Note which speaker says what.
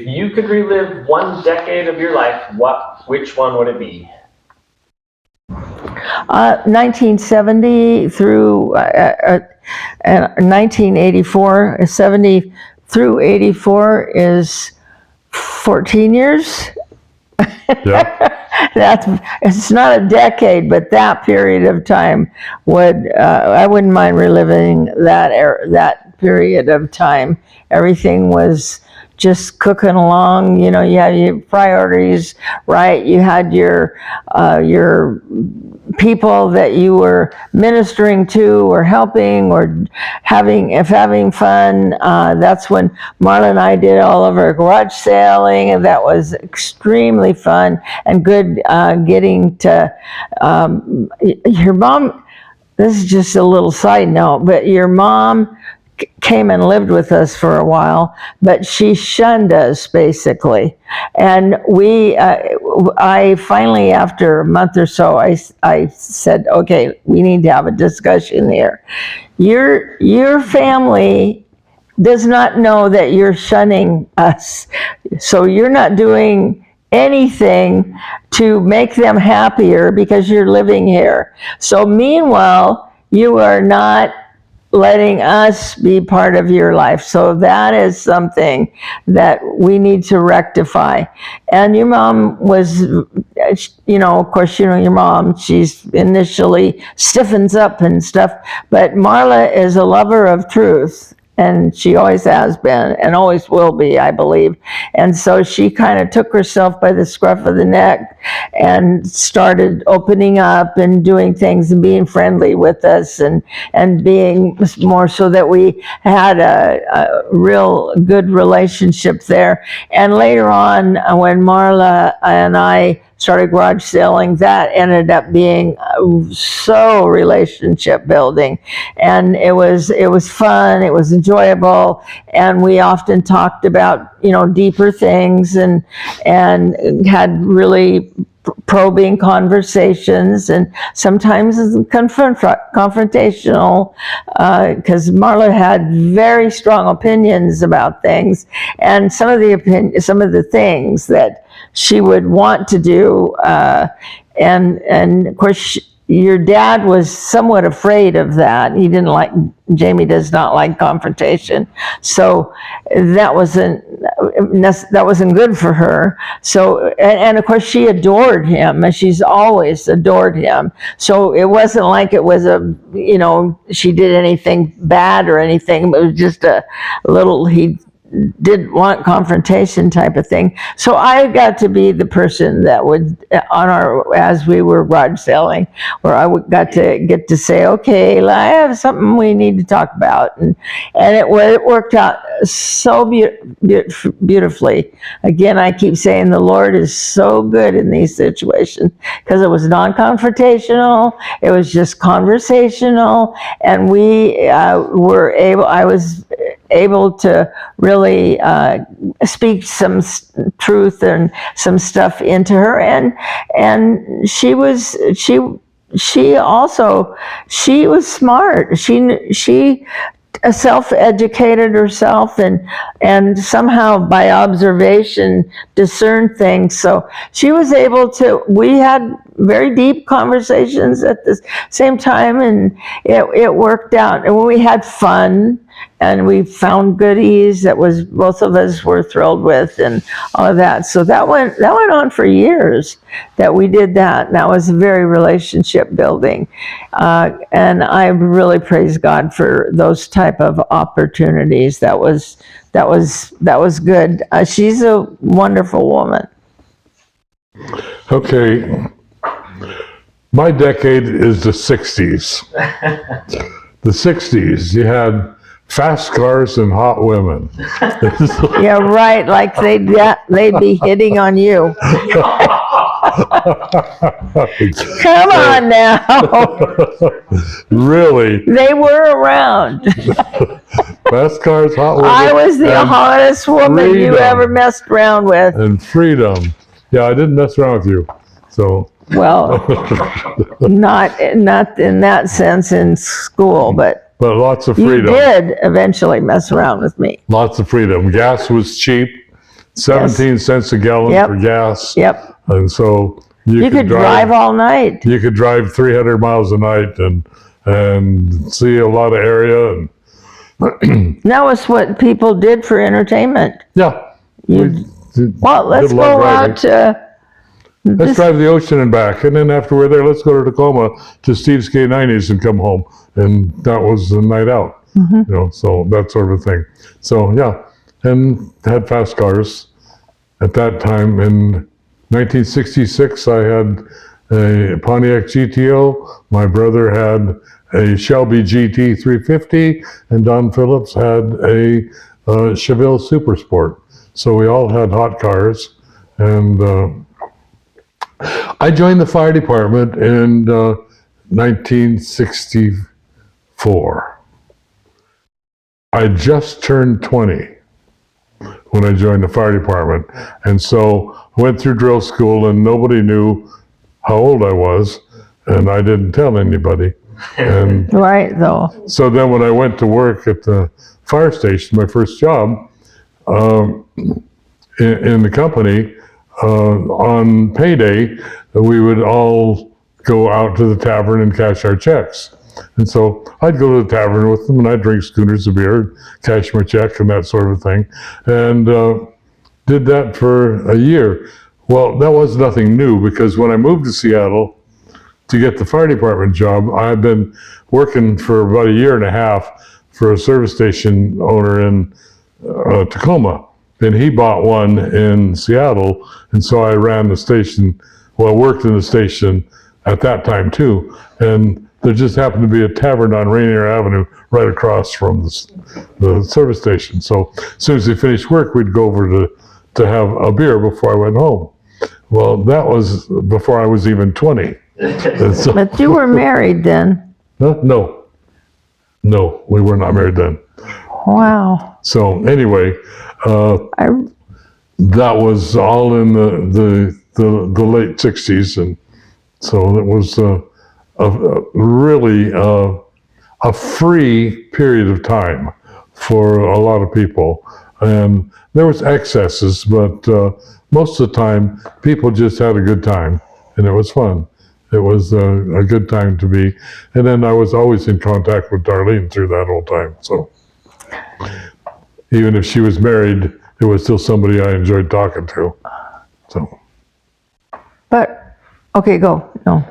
Speaker 1: If you could relive one decade of your life, which one would it be?
Speaker 2: 1970 through 1984, 70 through 84 is 14 years.
Speaker 3: Yeah.
Speaker 2: It's not a decade, but that period of time I wouldn't mind reliving that period of time. Everything was just cooking along. You had your priorities right. You had your people that you were ministering to or helping or having fun. That's when Marla and I did all of our garage sailing, and that was extremely fun and good. Getting to your mom. This is just a little side note, but your mom came and lived with us for a while, but she shunned us basically. And I finally, after a month or so, I said, okay, we need to have a discussion here. Your family does not know that you're shunning us. So you're not doing anything to make them happier because you're living here. So meanwhile, you are not letting us be part of your life. So that is something that we need to rectify. And your mom was, of course, your mom, she's initially stiffens up and stuff, but Marla is a lover of truth. And she always has been and always will be, I believe. And so she kind of took herself by the scruff of the neck and started opening up and doing things and being friendly with us and being more, so that we had a real good relationship there. And later on, when Marla and I started garage sailing, that ended up being so relationship building, and it was fun, it was enjoyable, and we often talked about deeper things and had really probing conversations, and sometimes confrontational, because Marla had very strong opinions about things, and some of the things that she would want to do, and of course your dad was somewhat afraid of that. Jamie does not like confrontation, so that wasn't good for her. So, and of course she adored him, and she's always adored him. So it wasn't like it was she did anything bad or anything. It was just a little, he didn't want confrontation type of thing. So I got to be the person that would, as we were garage sailing, where I got to get to say, okay, I have something we need to talk about. And it worked out so beautifully. Again, I keep saying the Lord is so good in these situations, because it was non-confrontational, it was just conversational, and I was able to really speak some truth and some stuff into her, and she was smart. She self-educated herself and somehow by observation discerned things. So she was able to, we had very deep conversations at the same time, and it worked out. And when we had fun and we found goodies that both of us were thrilled with and all of that. So that went on for years that we did that. And that was very relationship building. And I really praise God for those type of opportunities. That was good. She's a wonderful woman.
Speaker 3: Okay. My decade is the 60s. The 60s, you had fast cars and hot women.
Speaker 2: Yeah, right. Like they'd be hitting on you. Come on now.
Speaker 3: Really?
Speaker 2: They were around.
Speaker 3: Fast cars, hot women.
Speaker 2: I was the hottest woman you ever messed around with.
Speaker 3: And freedom. Yeah, I didn't mess around with you. So.
Speaker 2: Well, not in that sense in school, but
Speaker 3: lots of freedom.
Speaker 2: You did eventually mess around with me.
Speaker 3: Lots of freedom. Gas was cheap. 17 cents a gallon
Speaker 2: Yep.
Speaker 3: for gas.
Speaker 2: Yep.
Speaker 3: And so
Speaker 2: You could drive all night.
Speaker 3: You could drive 300 miles a night and see a lot of area. And
Speaker 2: That was what people did for entertainment.
Speaker 3: yeah.
Speaker 2: Well, let's
Speaker 3: did a lot of
Speaker 2: go
Speaker 3: driving.
Speaker 2: out to
Speaker 3: Let's drive the ocean and back. And then after we're there, let's go to Tacoma to Steve's K90s and come home. And that was the night out. You know, so that sort of thing. So yeah, and had fast cars. At that time in 1966, I had a Pontiac GTO. My brother had a Shelby GT 350, and Don Phillips had a Chevelle Super Sport. So we all had hot cars, and I joined the fire department in 1964. I just turned 20 when I joined the fire department. And so I went through drill school and nobody knew how old I was, and I didn't tell anybody. And
Speaker 2: right though.
Speaker 3: so then when I went to work at the fire station, my first job in the company, on payday, we would all go out to the tavern and cash our checks. And so I'd go to the tavern with them and I'd drink schooners of beer, cash my check and that sort of thing. And did that for a year. Well, that was nothing new because when I moved to Seattle to get the fire department job, I'd been working for about a year and a half for a service station owner in Tacoma. And he bought one in Seattle. And so I ran the station, well, I worked in the station at that time too. And there just happened to be a tavern on Rainier Avenue right across from the service station. So as soon as they finished work, we'd go over to have a beer before I went home. Well, that was before I was even 20. So,
Speaker 2: But you were married then.
Speaker 3: no, we were not married then.
Speaker 2: Wow.
Speaker 3: So anyway, that was all in the late 60s. And so it was really a free period of time for a lot of people. And there was excesses, but most of the time, people just had a good time, and it was fun. It was a good time to be. And then I was always in contact with Darlene through that whole time. So even if she was married, it was still somebody I enjoyed talking to. So.
Speaker 2: But, okay, go. No.